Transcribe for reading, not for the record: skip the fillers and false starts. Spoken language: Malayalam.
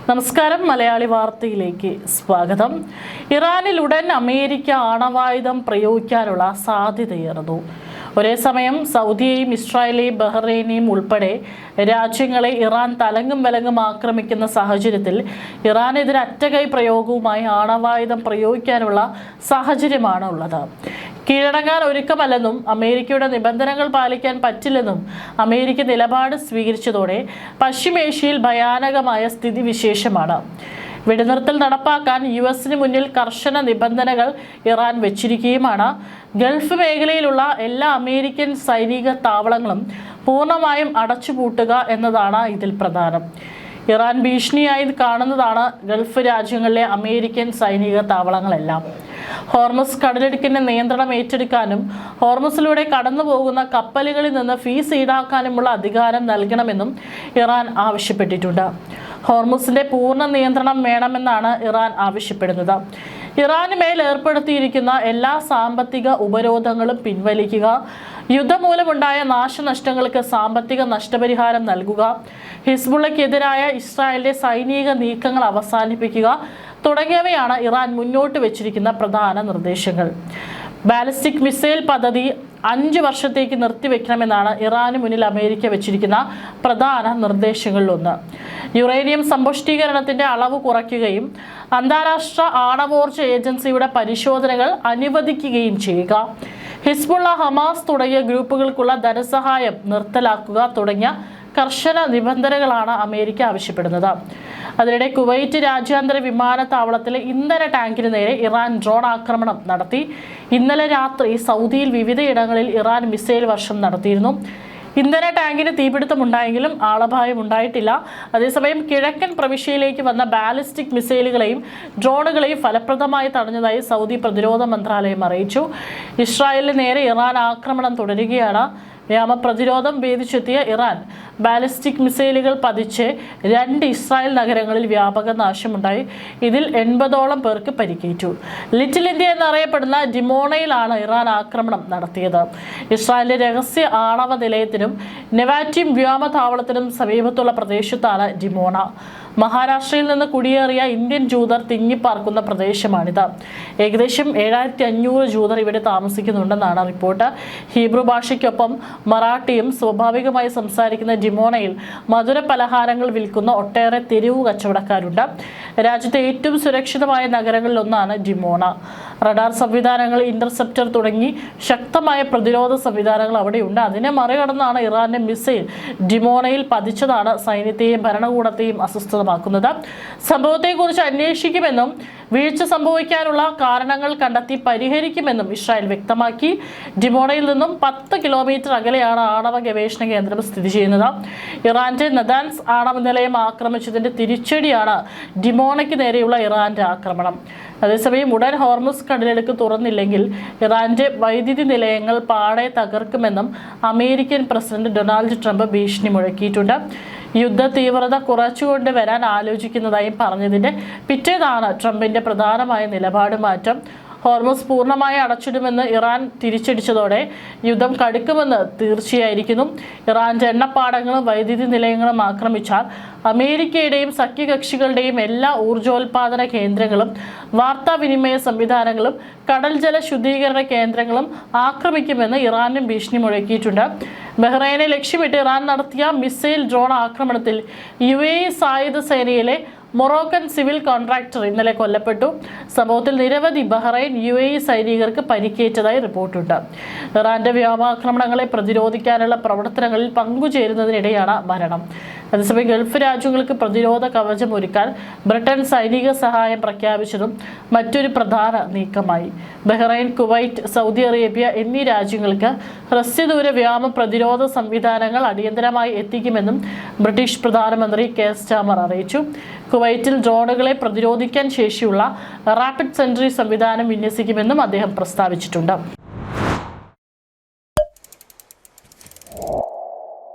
നമസ്കാരം. മലയാളി വാർത്തയിലേക്ക് സ്വാഗതം. ഇറാനിൽ ഉടൻ അമേരിക്ക ആണവായുധം പ്രയോഗിക്കാനുള്ള സാധ്യതയേറുന്നു. ഒരേ സമയം സൗദിയെയും ഇസ്രായേലെയും ബഹ്റൈനെയും ഉൾപ്പെടെ രാജ്യങ്ങളെ ഇറാൻ തലങ്ങും വിലങ്ങും ആക്രമിക്കുന്ന സാഹചര്യത്തിൽ ഇറാനെതിരെ അറ്റകൈ പ്രയോഗവുമായി ആണവായുധം പ്രയോഗിക്കാനുള്ള സാഹചര്യമാണ് ഉള്ളത്. കീഴടങ്ങാൻ ഒരുക്കമല്ലെന്നും അമേരിക്കയുടെ നിബന്ധനകൾ പാലിക്കാൻ പറ്റില്ലെന്നും അമേരിക്ക നിലപാട് സ്വീകരിച്ചതോടെ പശ്ചിമേഷ്യയിൽ ഭയാനകമായ സ്ഥിതിവിശേഷമാണ്. വെടിനിർത്തൽ നടപ്പാക്കാൻ യുഎസിന് മുന്നിൽ കർശന നിബന്ധനകൾ ഇറാൻ വെച്ചിരിക്കുകയുമാണ്. ഗൾഫ് മേഖലയിലുള്ള എല്ലാ അമേരിക്കൻ സൈനിക താവളങ്ങളും പൂർണ്ണമായും അടച്ചുപൂട്ടുക എന്നതാണ് ഇതിൽ പ്രധാനം. ഇറാൻ ഭീഷണിയായി കാണുന്നതാണ് ഗൾഫ് രാജ്യങ്ങളിലെ അമേരിക്കൻ സൈനിക താവളങ്ങളെല്ലാം. ഹോർമസ് കടലിടുക്കിന്റെ നിയന്ത്രണം ഏറ്റെടുക്കാനും ഹോർമസിലൂടെ കടന്നു പോകുന്ന കപ്പലുകളിൽ നിന്ന് ഫീസ് ഈടാക്കാനുമുള്ള അധികാരം നൽകണമെന്നും ഇറാൻ ആവശ്യപ്പെട്ടിട്ടുണ്ട്. ഹോർമുസിന്റെ പൂർണ്ണ നിയന്ത്രണം വേണമെന്നാണ് ഇറാൻ ആവശ്യപ്പെടുന്നത്. ഇറാന് മേൽ ഏർപ്പെടുത്തിയിരിക്കുന്ന എല്ലാ സാമ്പത്തിക ഉപരോധങ്ങളും പിൻവലിക്കുക, യുദ്ധം മൂലമുണ്ടായ നാശനഷ്ടങ്ങൾക്ക് സാമ്പത്തിക നഷ്ടപരിഹാരം നൽകുക, ഹിസ്ബുള്ളക്കെതിരായ ഇസ്രായേലിന്റെ സൈനിക നീക്കങ്ങൾ അവസാനിപ്പിക്കുക തുടങ്ങിയവയാണ് ഇറാൻ മുന്നോട്ട് വെച്ചിരിക്കുന്ന പ്രധാന നിർദ്ദേശങ്ങൾ. ബാലിസ്റ്റിക് മിസൈൽ പദ്ധതി 5 വർഷത്തേക്ക് നിർത്തിവെക്കണമെന്നാണ് ഇറാന് മുന്നിൽ അമേരിക്ക വെച്ചിരിക്കുന്ന പ്രധാന നിർദ്ദേശങ്ങളിലൊന്ന്. യുറേനിയം സമ്പുഷ്ടീകരണത്തിന്റെ അളവ് കുറയ്ക്കുകയും അന്താരാഷ്ട്ര ആണവോർജ ഏജൻസിയുടെ പരിശോധനകൾ അനുവദിക്കുകയും ചെയ്യുക, ഹിസ്ബുള്ള, ഹമാസ് തുടങ്ങിയ ഗ്രൂപ്പുകൾക്കുള്ള ധനസഹായം നിർത്തലാക്കുക തുടങ്ങിയ കർശന നിബന്ധനകളാണ് അമേരിക്ക ആവശ്യപ്പെടുന്നത്. അതിനിടെ കുവൈറ്റ് രാജ്യാന്തര വിമാനത്താവളത്തിലെ ഇന്ധന ടാങ്കിന് നേരെ ഇറാൻ ഡ്രോൺ ആക്രമണം നടത്തി. ഇന്നലെ രാത്രി സൗദിയിൽ വിവിധയിടങ്ങളിൽ ഇറാൻ മിസൈൽ വർഷം നടത്തിയിരുന്നു. ഇന്ധന ടാങ്കിന് തീപിടുത്തമുണ്ടായെങ്കിലും ആളപായം ഉണ്ടായിട്ടില്ല. അതേസമയം കിഴക്കൻ പ്രവിശ്യയിലേക്ക് വന്ന ബാലിസ്റ്റിക് മിസൈലുകളെയും ഡ്രോണുകളെയും ഫലപ്രദമായി തടഞ്ഞതായി സൗദി പ്രതിരോധ മന്ത്രാലയം അറിയിച്ചു. ഇസ്രായേലിന് നേരെ ഇറാൻ ആക്രമണം തുടരുകയാണ്. വ്യോമപ്രതിരോധം ഭേദിച്ചെത്തിയ ഇറാൻ ബാലിസ്റ്റിക് മിസൈലുകൾ പതിച്ച് 2 ഇസ്രായേൽ നഗരങ്ങളിൽ വ്യാപക നാശമുണ്ടായി. ഇതിൽ 80ഓളം പേർക്ക് പരിക്കേറ്റു. ലിറ്റിൽ ഇന്ത്യ എന്നറിയപ്പെടുന്ന ഡിമോണയിലാണ് ഇറാൻ ആക്രമണം നടത്തിയത്. ഇസ്രായേലിന്റെ രഹസ്യ ആണവ നിലയത്തിനും നെവാറ്റിം വ്യോമതാവളത്തിനും സമീപത്തുള്ള പ്രദേശത്താണ് ഡിമോണ. മഹാരാഷ്ട്രയിൽ നിന്ന് കുടിയേറിയ ഇന്ത്യൻ ജൂതർ തിങ്ങിപ്പാർക്കുന്ന പ്രദേശമാണിത്. ഏകദേശം 7500 ജൂതർ ഇവിടെ താമസിക്കുന്നുണ്ടെന്നാണ് റിപ്പോർട്ട്. ഹീബ്രു ഭാഷയ്ക്കൊപ്പം മറാഠിയും സ്വാഭാവികമായി സംസാരിക്കുന്ന ഡിമോണയിൽ മധുര പലഹാരങ്ങൾ വിൽക്കുന്ന ഒട്ടേറെ തെരുവു കച്ചവടക്കാരുണ്ട്. രാജ്യത്തെ ഏറ്റവും സുരക്ഷിതമായ നഗരങ്ങളിലൊന്നാണ് ഡിമോണ. റഡാർ സംവിധാനങ്ങൾ, ഇന്റർസെപ്റ്റർ തുടങ്ങി ശക്തമായ പ്രതിരോധ സംവിധാനങ്ങൾ അവിടെയുണ്ട്. അതിനെ മറികടന്നാണ് ഇറാന്റെ മിസൈൽ ഡിമോണയിൽ പതിച്ചതാണ് സൈന്യത്തെയും ഭരണകൂടത്തെയും അസ്വസ്ഥമാക്കുന്നത്. സംഭവത്തെക്കുറിച്ച് അന്വേഷിക്കുമെന്നും വീഴ്ച സംഭവിക്കാനുള്ള കാരണങ്ങൾ കണ്ടെത്തി പരിഹരിക്കുമെന്നും ഇസ്രായേൽ വ്യക്തമാക്കി. ഡിമോണയിൽ നിന്നും 10 കിലോമീറ്റർ അകലെയാണ് ആണവ ഗവേഷണ കേന്ദ്രം സ്ഥിതി ചെയ്യുന്നത്. ഇറാന്റെ നദാൻസ് ആണവ നിലയം ആക്രമിച്ചതിന്റെ തിരിച്ചടിയാണ് ഡിമോണയ്ക്ക് നേരെയുള്ള ഇറാന്റെ ആക്രമണം. അതേസമയം ഉടൻ ഹോർമുസ് കടലിടുക്ക് തുറന്നില്ലെങ്കിൽ ഇറാന്റെ വൈദ്യുതി നിലയങ്ങൾ പാടെ തകർക്കുമെന്നും അമേരിക്കൻ പ്രസിഡന്റ് ഡൊണാൾഡ് ട്രംപ് ഭീഷണി മുഴക്കിയിട്ടുണ്ട്. യുദ്ധ തീവ്രത കുറച്ചുകൊണ്ട് വരാൻ ആലോചിക്കുന്നതായും പറഞ്ഞതിന്റെ പിറ്റേന്നാണ് ട്രംപിന്റെ പ്രധാനമായ നിലപാട് മാറ്റം. ഹോർമുസ് പൂർണ്ണമായി അടച്ചിടുമെന്ന് ഇറാൻ തിരിച്ചടിച്ചതോടെ യുദ്ധം കടുക്കുമെന്ന് തീർച്ചയായിരിക്കുന്നു. ഇറാന്റെ എണ്ണപ്പാടങ്ങളും വൈദ്യുതി നിലയങ്ങളും ആക്രമിച്ചാൽ അമേരിക്കയുടെയും സഖ്യകക്ഷികളുടെയും എല്ലാ ഊർജോൽപാദന കേന്ദ്രങ്ങളും വാർത്താവിനിമയ സംവിധാനങ്ങളും കടൽ ജല ശുദ്ധീകരണ കേന്ദ്രങ്ങളും ആക്രമിക്കുമെന്ന് ഇറാനും ഭീഷണി മുഴക്കിയിട്ടുണ്ട്. ബഹ്റൈനെ ലക്ഷ്യമിട്ട് ഇറാൻ നടത്തിയ മിസൈൽ ഡ്രോൺ ആക്രമണത്തിൽ UAE സായുധ സേനയിലെ മൊറോക്കൻ സിവിൽ കോൺട്രാക്ടർ ഇന്നലെ കൊല്ലപ്പെട്ടു. സംഭവത്തിൽ നിരവധി ബഹ്റൈൻ UAE സൈനികർക്ക് പരിക്കേറ്റതായി റിപ്പോർട്ടുണ്ട്. ഇറാന്റെ വ്യോമാക്രമണങ്ങളെ പ്രതിരോധിക്കാനുള്ള പ്രവർത്തനങ്ങളിൽ പങ്കുചേരുന്നതിനിടെയാണ് മരണം. അതേസമയം ഗൾഫ് രാജ്യങ്ങൾക്ക് പ്രതിരോധ കവചം ഒരുക്കാൻ ബ്രിട്ടൻ സൈനിക സഹായം പ്രഖ്യാപിച്ചതും മറ്റൊരു പ്രധാന നീക്കമായി. ബഹ്റൈൻ, കുവൈറ്റ്, സൗദി അറേബ്യ എന്നീ രാജ്യങ്ങൾക്ക് ഹ്രസ്വദൂര വ്യോമ പ്രതിരോധ സംവിധാനങ്ങൾ അടിയന്തരമായി എത്തിക്കുമെന്നും ബ്രിട്ടീഷ് പ്രധാനമന്ത്രി കെയർ സ്റ്റാമർ അറിയിച്ചു. കുവൈറ്റിൽ ഡ്രോണുകളെ പ്രതിരോധിക്കാൻ ശേഷിയുള്ള റാപ്പിഡ് സെൻട്രി സംവിധാനം വിന്യസിക്കുമെന്നും അദ്ദേഹം പ്രസ്താവിച്ചിട്ടുണ്ട്.